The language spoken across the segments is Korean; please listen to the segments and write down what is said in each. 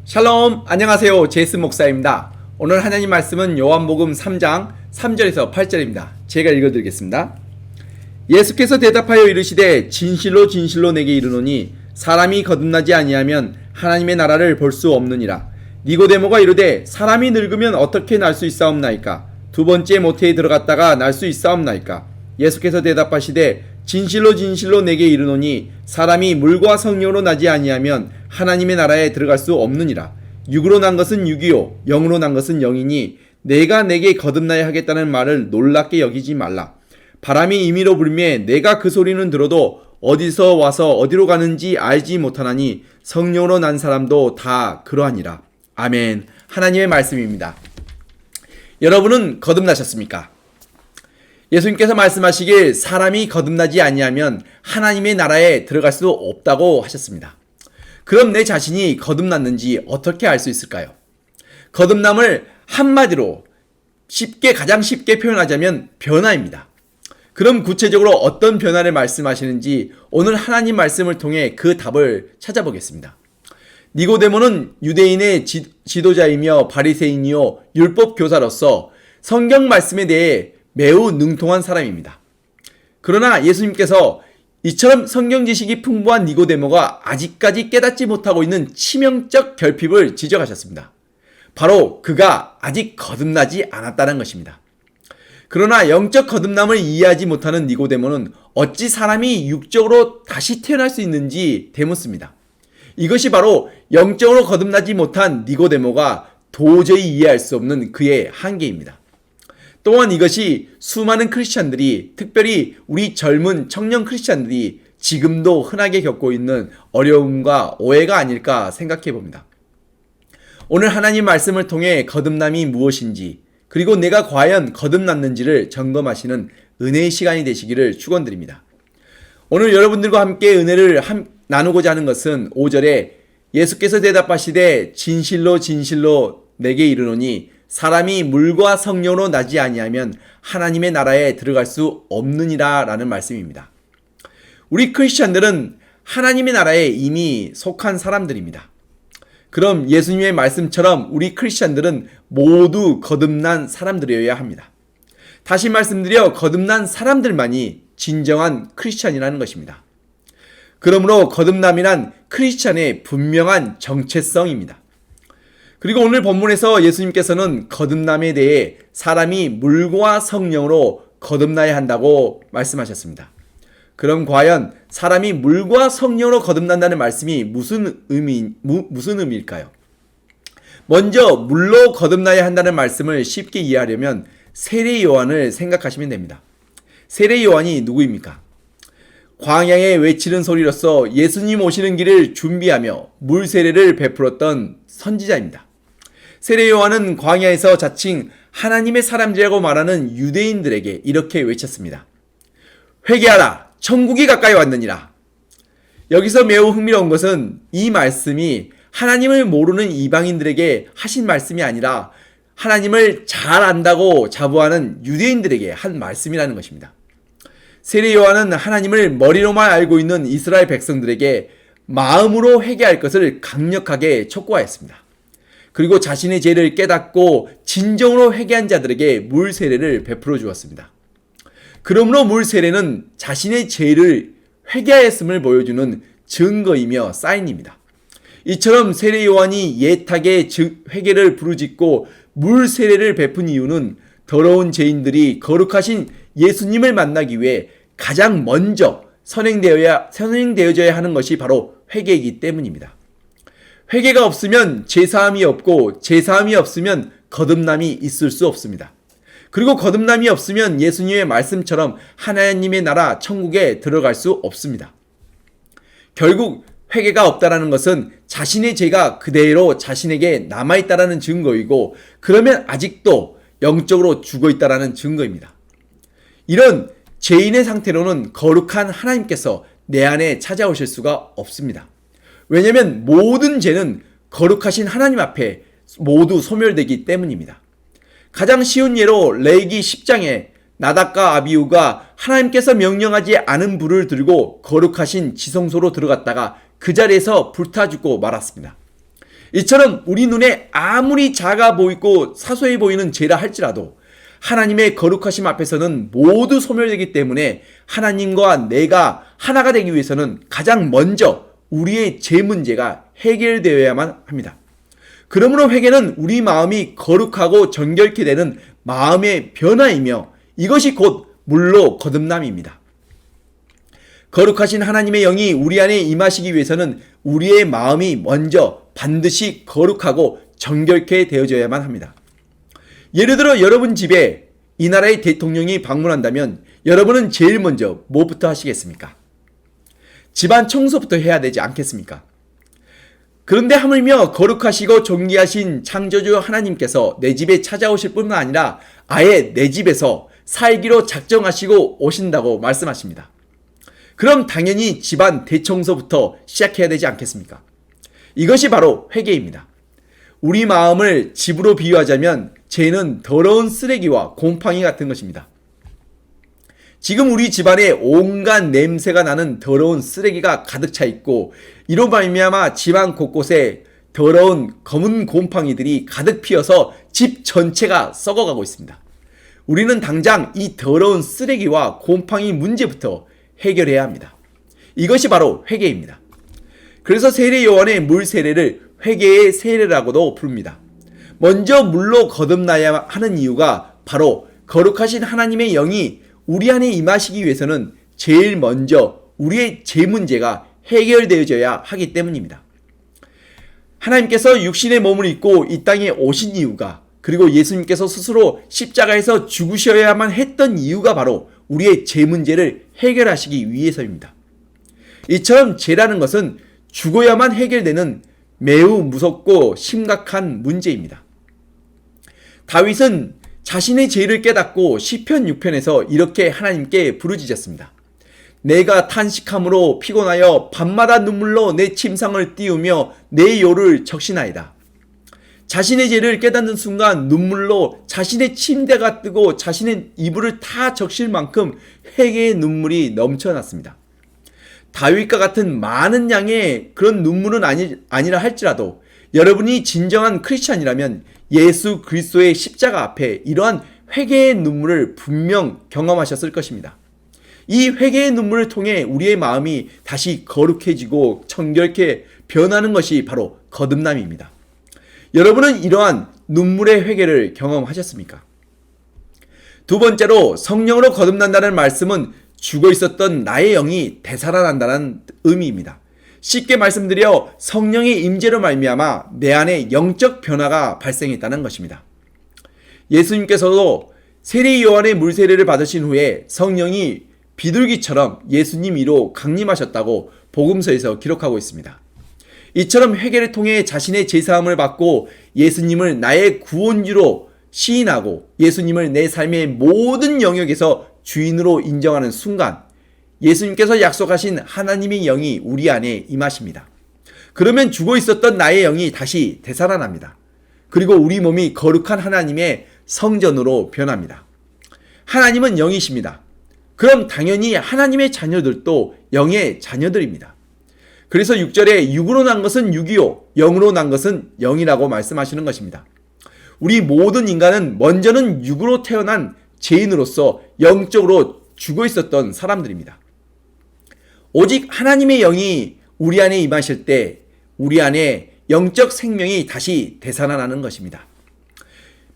샬롬, 안녕하세요. 제이슨 목사입니다. 오늘 하나님 말씀은 요한복음 3장 3절에서 8절입니다. 제가 읽어드리겠습니다. 예수께서 대답하여 이르시되 진실로 진실로 내게 이르노니 사람이 거듭나지 아니하면 하나님의 나라를 볼 수 없느니라. 니고데모가 이르되 사람이 늙으면 어떻게 날 수 있사옵나이까? 두 번째 모태에 들어갔다가 날 수 있사옵나이까? 예수께서 대답하시되 진실로 진실로 내게 이르노니 사람이 물과 성령으로 나지 아니하면 하나님의 나라에 들어갈 수 없느니라. 육으로 난 것은 육이요 영으로 난 것은 영이니 내가 내게 거듭나야 하겠다는 말을 놀랍게 여기지 말라. 바람이 임의로 불매 내가 그 소리는 들어도 어디서 와서 어디로 가는지 알지 못하나니 성령으로 난 사람도 다 그러하니라. 아멘. 하나님의 말씀입니다. 여러분은 거듭나셨습니까? 예수님께서 말씀하시길 사람이 거듭나지 아니하면 하나님의 나라에 들어갈 수 없다고 하셨습니다. 그럼 내 자신이 거듭났는지 어떻게 알 수 있을까요? 거듭남을 한마디로 가장 쉽게 표현하자면 변화입니다. 그럼 구체적으로 어떤 변화를 말씀하시는지 오늘 하나님 말씀을 통해 그 답을 찾아보겠습니다. 니고데모는 유대인의 지도자이며 바리새인이요 율법 교사로서 성경 말씀에 대해 매우 능통한 사람입니다. 그러나 예수님께서 이처럼 성경 지식이 풍부한 니고데모가 아직까지 깨닫지 못하고 있는 치명적 결핍을 지적하셨습니다. 바로 그가 아직 거듭나지 않았다는 것입니다. 그러나 영적 거듭남을 이해하지 못하는 니고데모는 어찌 사람이 육적으로 다시 태어날 수 있는지 되묻습니다. 이것이 바로 영적으로 거듭나지 못한 니고데모가 도저히 이해할 수 없는 그의 한계입니다. 또한 이것이 수많은 크리스찬들이, 특별히 우리 젊은 청년 크리스찬들이 지금도 흔하게 겪고 있는 어려움과 오해가 아닐까 생각해 봅니다. 오늘 하나님 말씀을 통해 거듭남이 무엇인지, 그리고 내가 과연 거듭났는지를 점검하시는 은혜의 시간이 되시기를 축원드립니다. 오늘 여러분들과 함께 은혜를 나누고자 하는 것은 5절에 예수께서 대답하시되 진실로 진실로 내게 이르노니 사람이 물과 성령으로 나지 아니하면 하나님의 나라에 들어갈 수 없느니라 라는 말씀입니다. 우리 크리스찬들은 하나님의 나라에 이미 속한 사람들입니다. 그럼 예수님의 말씀처럼 우리 크리스찬들은 모두 거듭난 사람들이어야 합니다. 다시 말씀드려 거듭난 사람들만이 진정한 크리스찬이라는 것입니다. 그러므로 거듭남이란 크리스찬의 분명한 정체성입니다. 그리고 오늘 본문에서 예수님께서는 거듭남에 대해 사람이 물과 성령으로 거듭나야 한다고 말씀하셨습니다. 그럼 과연 사람이 물과 성령으로 거듭난다는 말씀이 무슨 의미일까요? 먼저 물로 거듭나야 한다는 말씀을 쉽게 이해하려면 세례 요한을 생각하시면 됩니다. 세례 요한이 누구입니까? 광야에 외치는 소리로서 예수님 오시는 길을 준비하며 물 세례를 베풀었던 선지자입니다. 세례 요한은 광야에서 자칭 하나님의 사람들이라고 말하는 유대인들에게 이렇게 외쳤습니다. 회개하라! 천국이 가까이 왔느니라. 여기서 매우 흥미로운 것은 이 말씀이 하나님을 모르는 이방인들에게 하신 말씀이 아니라 하나님을 잘 안다고 자부하는 유대인들에게 한 말씀이라는 것입니다. 세례 요한은 하나님을 머리로만 알고 있는 이스라엘 백성들에게 마음으로 회개할 것을 강력하게 촉구하였습니다. 그리고 자신의 죄를 깨닫고 진정으로 회개한 자들에게 물 세례를 베풀어 주었습니다. 그러므로 물 세례는 자신의 죄를 회개하였음을 보여주는 증거이며 사인입니다. 이처럼 세례 요한이 예탁의 회개를 부르짖고 물 세례를 베푼 이유는 더러운 죄인들이 거룩하신 예수님을 만나기 위해 가장 먼저 선행되어져야 하는 것이 바로 회개이기 때문입니다. 회개가 없으면 제사함이 없고 제사함이 없으면 거듭남이 있을 수 없습니다. 그리고 거듭남이 없으면 예수님의 말씀처럼 하나님의 나라 천국에 들어갈 수 없습니다. 결국 회개가 없다라는 것은 자신의 죄가 그대로 자신에게 남아있다라는 증거이고 그러면 아직도 영적으로 죽어있다라는 증거입니다. 이런 죄인의 상태로는 거룩한 하나님께서 내 안에 찾아오실 수가 없습니다. 왜냐하면 모든 죄는 거룩하신 하나님 앞에 모두 소멸되기 때문입니다. 가장 쉬운 예로 레위기 10장에 나답과 아비후가 하나님께서 명령하지 않은 불을 들고 거룩하신 지성소로 들어갔다가 그 자리에서 불타 죽고 말았습니다. 이처럼 우리 눈에 아무리 작아 보이고 사소해 보이는 죄라 할지라도 하나님의 거룩하심 앞에서는 모두 소멸되기 때문에 하나님과 내가 하나가 되기 위해서는 가장 먼저 우리의 죄 문제가 해결되어야만 합니다. 그러므로 회개는 우리 마음이 거룩하고 정결케 되는 마음의 변화이며 이것이 곧 물로 거듭남입니다. 거룩하신 하나님의 영이 우리 안에 임하시기 위해서는 우리의 마음이 먼저 반드시 거룩하고 정결케 되어져야만 합니다. 예를 들어 여러분 집에 이 나라의 대통령이 방문한다면 여러분은 제일 먼저 뭐부터 하시겠습니까? 집안 청소부터 해야 되지 않겠습니까? 그런데 하물며 거룩하시고 존귀하신 창조주 하나님께서 내 집에 찾아오실 뿐만 아니라 아예 내 집에서 살기로 작정하시고 오신다고 말씀하십니다. 그럼 당연히 집안 대청소부터 시작해야 되지 않겠습니까? 이것이 바로 회개입니다. 우리 마음을 집으로 비유하자면 죄는 더러운 쓰레기와 곰팡이 같은 것입니다. 지금 우리 집안에 온갖 냄새가 나는 더러운 쓰레기가 가득 차 있고 이로 말미암아 집안 곳곳에 더러운 검은 곰팡이들이 가득 피어서 집 전체가 썩어가고 있습니다. 우리는 당장 이 더러운 쓰레기와 곰팡이 문제부터 해결해야 합니다. 이것이 바로 회개입니다. 그래서 세례 요한의 물 세례를 회개의 세례라고도 부릅니다. 먼저 물로 거듭나야 하는 이유가 바로 거룩하신 하나님의 영이 우리 안에 임하시기 위해서는 제일 먼저 우리의 죄 문제가 해결되어져야 하기 때문입니다. 하나님께서 육신의 몸을 입고 이 땅에 오신 이유가 그리고 예수님께서 스스로 십자가에서 죽으셔야만 했던 이유가 바로 우리의 죄 문제를 해결하시기 위해서입니다. 이처럼 죄라는 것은 죽어야만 해결되는 매우 무섭고 심각한 문제입니다. 다윗은 자신의 죄를 깨닫고 시편 6편에서 이렇게 하나님께 부르짖었습니다. 내가 탄식함으로 피곤하여 밤마다 눈물로 내 침상을 띄우며 내 요를 적시나이다. 자신의 죄를 깨닫는 순간 눈물로 자신의 침대가 뜨고 자신의 이불을 다 적실 만큼 회개의 눈물이 넘쳐났습니다. 다윗과 같은 많은 양의 그런 눈물은 아니라 할지라도 여러분이 진정한 크리스찬이라면 예수 그리스도의 십자가 앞에 이러한 회개의 눈물을 분명 경험하셨을 것입니다. 이 회개의 눈물을 통해 우리의 마음이 다시 거룩해지고 정결케 변하는 것이 바로 거듭남입니다. 여러분은 이러한 눈물의 회개를 경험하셨습니까? 두 번째로 성령으로 거듭난다는 말씀은 죽어 있었던 나의 영이 되살아난다는 의미입니다. 쉽게 말씀드려 성령의 임재로 말미암아 내 안에 영적 변화가 발생했다는 것입니다. 예수님께서도 세례 요한의 물세례를 받으신 후에 성령이 비둘기처럼 예수님 위로 강림하셨다고 복음서에서 기록하고 있습니다. 이처럼 회개를 통해 자신의 죄사함을 받고 예수님을 나의 구원주로 시인하고 예수님을 내 삶의 모든 영역에서 주인으로 인정하는 순간 예수님께서 약속하신 하나님의 영이 우리 안에 임하십니다. 그러면 죽어 있었던 나의 영이 다시 되살아납니다. 그리고 우리 몸이 거룩한 하나님의 성전으로 변합니다. 하나님은 영이십니다. 그럼 당연히 하나님의 자녀들도 영의 자녀들입니다. 그래서 6절에 육으로 난 것은 육이요 영으로 난 것은 영이라고 말씀하시는 것입니다. 우리 모든 인간은 먼저는 육으로 태어난 죄인으로서 영적으로 죽어 있었던 사람들입니다. 오직 하나님의 영이 우리 안에 임하실 때 우리 안에 영적 생명이 다시 되살아나는 것입니다.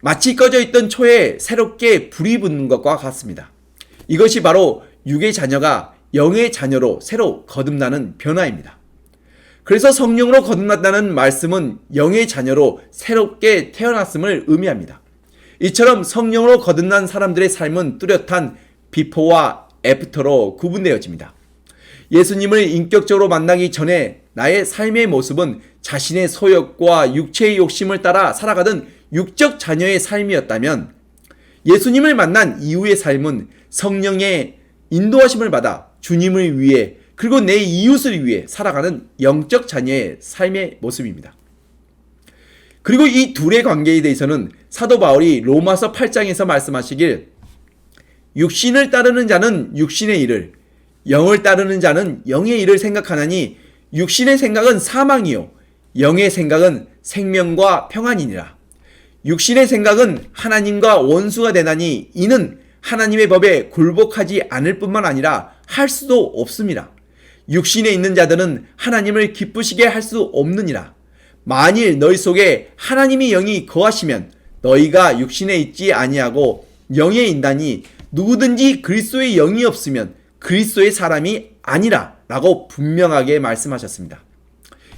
마치 꺼져 있던 초에 새롭게 불이 붙는 것과 같습니다. 이것이 바로 육의 자녀가 영의 자녀로 새로 거듭나는 변화입니다. 그래서 성령으로 거듭났다는 말씀은 영의 자녀로 새롭게 태어났음을 의미합니다. 이처럼 성령으로 거듭난 사람들의 삶은 뚜렷한 비포와 애프터로 구분되어집니다. 예수님을 인격적으로 만나기 전에 나의 삶의 모습은 자신의 소욕과 육체의 욕심을 따라 살아가던 육적 자녀의 삶이었다면 예수님을 만난 이후의 삶은 성령의 인도하심을 받아 주님을 위해 그리고 내 이웃을 위해 살아가는 영적 자녀의 삶의 모습입니다. 그리고 이 둘의 관계에 대해서는 사도 바울이 로마서 8장에서 말씀하시길 육신을 따르는 자는 육신의 일을 영을 따르는 자는 영의 일을 생각하나니 육신의 생각은 사망이요 영의 생각은 생명과 평안이니라. 육신의 생각은 하나님과 원수가 되나니 이는 하나님의 법에 굴복하지 않을 뿐만 아니라 할 수도 없습니다. 육신에 있는 자들은 하나님을 기쁘시게 할 수 없느니라. 만일 너희 속에 하나님의 영이 거하시면 너희가 육신에 있지 아니하고 영에 있나니 누구든지 그리스도의 영이 없으면 그리스도의 사람이 아니라 라고 분명하게 말씀하셨습니다.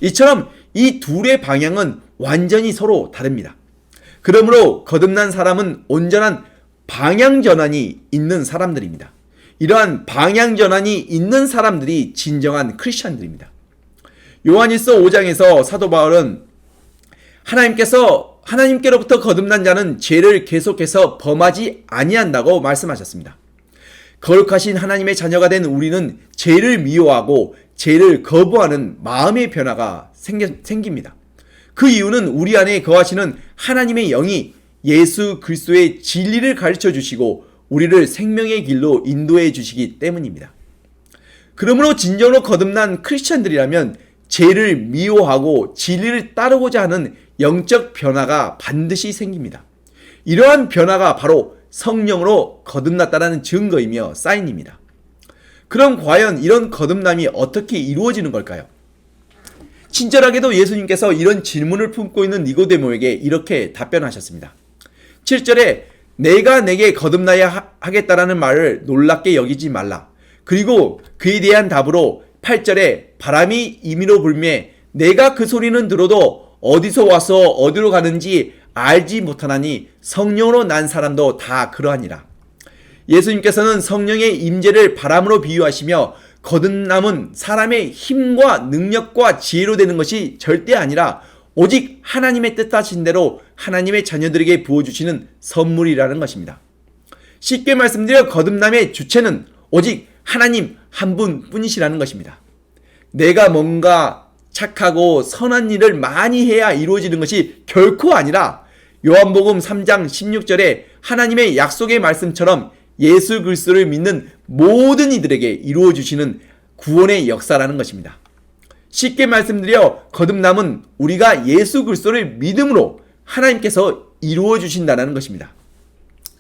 이처럼 이 둘의 방향은 완전히 서로 다릅니다. 그러므로 거듭난 사람은 온전한 방향전환이 있는 사람들입니다. 이러한 방향전환이 있는 사람들이 진정한 크리스천들입니다. 요한일서 5장에서 사도 바울은 하나님께로부터 거듭난 자는 죄를 계속해서 범하지 아니한다고 말씀하셨습니다. 거룩하신 하나님의 자녀가 된 우리는 죄를 미워하고 죄를 거부하는 마음의 변화가 생깁니다. 그 이유는 우리 안에 거하시는 하나님의 영이 예수 그리스도의 진리를 가르쳐 주시고 우리를 생명의 길로 인도해 주시기 때문입니다. 그러므로 진정으로 거듭난 크리스천들이라면 죄를 미워하고 진리를 따르고자 하는 영적 변화가 반드시 생깁니다. 이러한 변화가 바로 성령으로 거듭났다는 증거이며 사인입니다. 그럼 과연 이런 거듭남이 어떻게 이루어지는 걸까요? 친절하게도 예수님께서 이런 질문을 품고 있는 니고데모에게 이렇게 답변하셨습니다. 7절에 내가 내게 거듭나야 하겠다라는 말을 놀랍게 여기지 말라. 그리고 그에 대한 답으로 8절에 바람이 임의로 불매 내가 그 소리는 들어도 어디서 와서 어디로 가는지 알지 못하나니 성령으로 난 사람도 다 그러하니라. 예수님께서는 성령의 임재를 바람으로 비유하시며 거듭남은 사람의 힘과 능력과 지혜로 되는 것이 절대 아니라 오직 하나님의 뜻하신 대로 하나님의 자녀들에게 부어주시는 선물이라는 것입니다. 쉽게 말씀드려 거듭남의 주체는 오직 하나님 한 분뿐이시라는 것입니다. 내가 뭔가 착하고 선한 일을 많이 해야 이루어지는 것이 결코 아니라 요한복음 3장 16절에 하나님의 약속의 말씀처럼 예수 그리스도를 믿는 모든 이들에게 이루어 주시는 구원의 역사라는 것입니다. 쉽게 말씀드려 거듭남은 우리가 예수 그리스도를 믿음으로 하나님께서 이루어 주신다는 것입니다.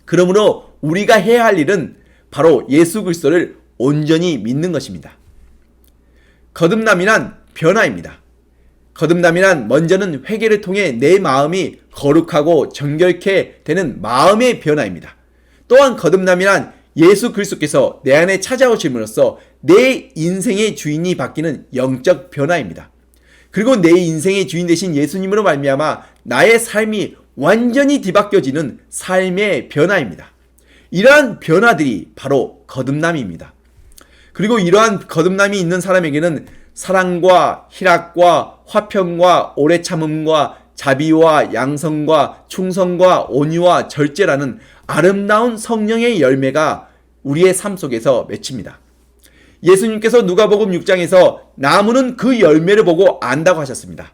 그러므로 우리가 해야 할 일은 바로 예수 그리스도를 온전히 믿는 것입니다. 거듭남이란 변화입니다. 거듭남이란 먼저는 회개를 통해 내 마음이 거룩하고 정결케 되는 마음의 변화입니다. 또한 거듭남이란 예수 그리스도께서 내 안에 찾아오심으로써 내 인생의 주인이 바뀌는 영적 변화입니다. 그리고 내 인생의 주인 되신 예수님으로 말미암아 나의 삶이 완전히 뒤바뀌어지는 삶의 변화입니다. 이러한 변화들이 바로 거듭남입니다. 그리고 이러한 거듭남이 있는 사람에게는 사랑과 희락과 화평과 오래 참음과 자비와 양성과 충성과 온유와 절제라는 아름다운 성령의 열매가 우리의 삶 속에서 맺힙니다. 예수님께서 누가복음 6장에서 나무는 그 열매를 보고 안다고 하셨습니다.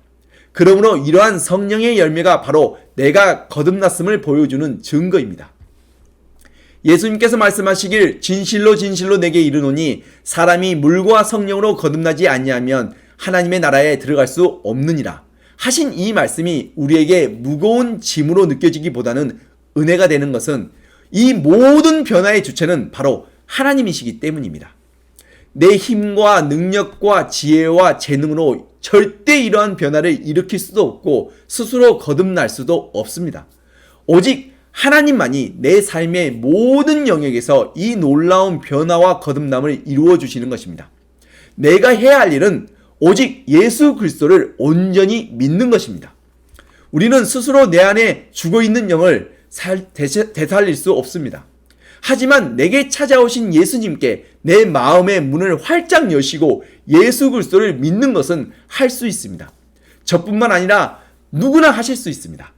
그러므로 이러한 성령의 열매가 바로 내가 거듭났음을 보여주는 증거입니다. 예수님께서 말씀하시길 진실로 진실로 내게 이르노니 사람이 물과 성령으로 거듭나지 아니하면 하나님의 나라에 들어갈 수 없느니라 하신 이 말씀이 우리에게 무거운 짐으로 느껴지기보다는 은혜가 되는 것은 이 모든 변화의 주체는 바로 하나님이시기 때문입니다. 내 힘과 능력과 지혜와 재능으로 절대 이러한 변화를 일으킬 수도 없고 스스로 거듭날 수도 없습니다. 오직 하나님만이 내 삶의 모든 영역에서 이 놀라운 변화와 거듭남을 이루어 주시는 것입니다. 내가 해야 할 일은 오직 예수 그리스도를 온전히 믿는 것입니다. 우리는 스스로 내 안에 죽어있는 영을 되살릴 수 없습니다. 하지만 내게 찾아오신 예수님께 내 마음의 문을 활짝 여시고 예수 그리스도를 믿는 것은 할 수 있습니다. 저뿐만 아니라 누구나 하실 수 있습니다.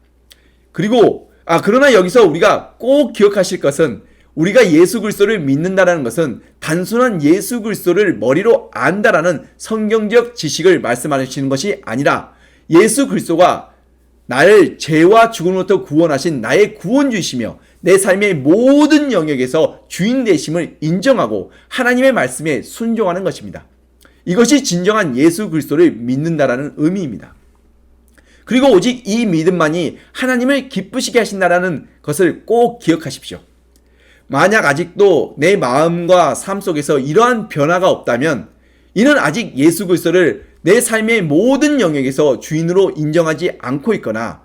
그러나 여기서 우리가 꼭 기억하실 것은 우리가 예수 그리스도를 믿는다는 것은 단순한 예수 그리스도를 머리로 안다라는 성경적 지식을 말씀하시는 것이 아니라 예수 그리스도가 나를 죄와 죽음으로부터 구원하신 나의 구원주이시며 내 삶의 모든 영역에서 주인 되심을 인정하고 하나님의 말씀에 순종하는 것입니다. 이것이 진정한 예수 그리스도를 믿는다라는 의미입니다. 그리고 오직 이 믿음만이 하나님을 기쁘시게 하신다라는 것을 꼭 기억하십시오. 만약 아직도 내 마음과 삶 속에서 이러한 변화가 없다면 이는 아직 예수 그리스도를 내 삶의 모든 영역에서 주인으로 인정하지 않고 있거나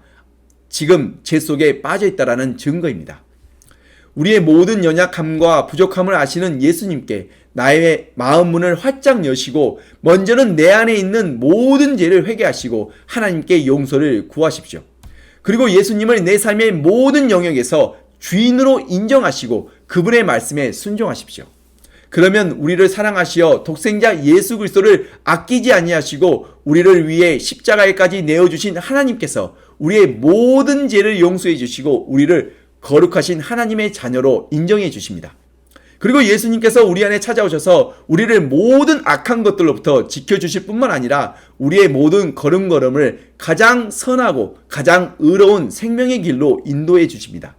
지금 죄 속에 빠져 있다라는 증거입니다. 우리의 모든 연약함과 부족함을 아시는 예수님께 나의 마음 문을 활짝 여시고 먼저는 내 안에 있는 모든 죄를 회개하시고 하나님께 용서를 구하십시오. 그리고 예수님을 내 삶의 모든 영역에서 주인으로 인정하시고 그분의 말씀에 순종하십시오. 그러면 우리를 사랑하시어 독생자 예수 그리스도를 아끼지 아니하시고 우리를 위해 십자가에까지 내어주신 하나님께서 우리의 모든 죄를 용서해 주시고 우리를 거룩하신 하나님의 자녀로 인정해 주십니다. 그리고 예수님께서 우리 안에 찾아오셔서 우리를 모든 악한 것들로부터 지켜주실 뿐만 아니라 우리의 모든 걸음걸음을 가장 선하고 가장 의로운 생명의 길로 인도해 주십니다.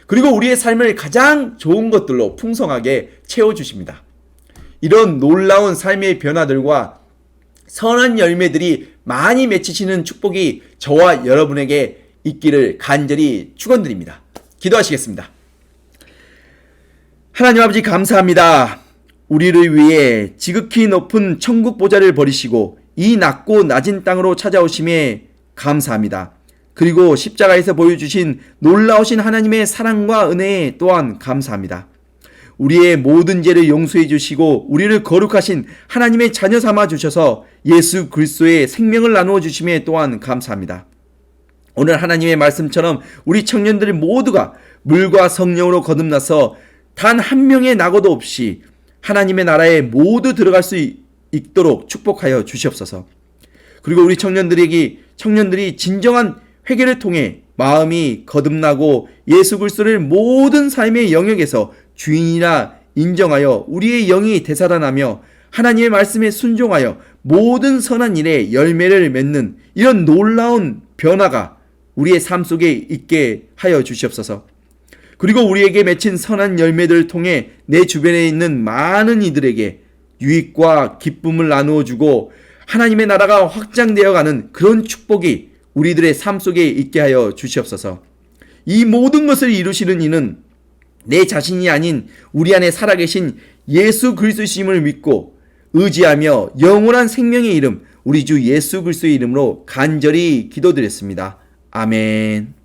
그리고 우리의 삶을 가장 좋은 것들로 풍성하게 채워주십니다. 이런 놀라운 삶의 변화들과 선한 열매들이 많이 맺히시는 축복이 저와 여러분에게 있기를 간절히 축원드립니다. 기도하시겠습니다. 하나님 아버지 감사합니다. 우리를 위해 지극히 높은 천국 보좌를 버리시고 이 낮고 낮은 땅으로 찾아오심에 감사합니다. 그리고 십자가에서 보여주신 놀라우신 하나님의 사랑과 은혜에 또한 감사합니다. 우리의 모든 죄를 용서해 주시고 우리를 거룩하신 하나님의 자녀 삼아 주셔서 예수 그리스도의 생명을 나누어 주심에 또한 감사합니다. 오늘 하나님의 말씀처럼 우리 청년들 모두가 물과 성령으로 거듭나서 단 한 명의 낙오도 없이 하나님의 나라에 모두 들어갈 수 있도록 축복하여 주시옵소서. 그리고 우리 청년들이 진정한 회개를 통해 마음이 거듭나고 예수 그리스도를 모든 삶의 영역에서 주인이라 인정하여 우리의 영이 되살아나며 하나님의 말씀에 순종하여 모든 선한 일에 열매를 맺는 이런 놀라운 변화가 우리의 삶 속에 있게 하여 주시옵소서. 그리고 우리에게 맺힌 선한 열매들을 통해 내 주변에 있는 많은 이들에게 유익과 기쁨을 나누어 주고 하나님의 나라가 확장되어 가는 그런 축복이 우리들의 삶 속에 있게 하여 주시옵소서. 이 모든 것을 이루시는 이는 내 자신이 아닌 우리 안에 살아계신 예수 그리스도심을 믿고 의지하며 영원한 생명의 이름 우리 주 예수 그리스도의 이름으로 간절히 기도드렸습니다. 아멘.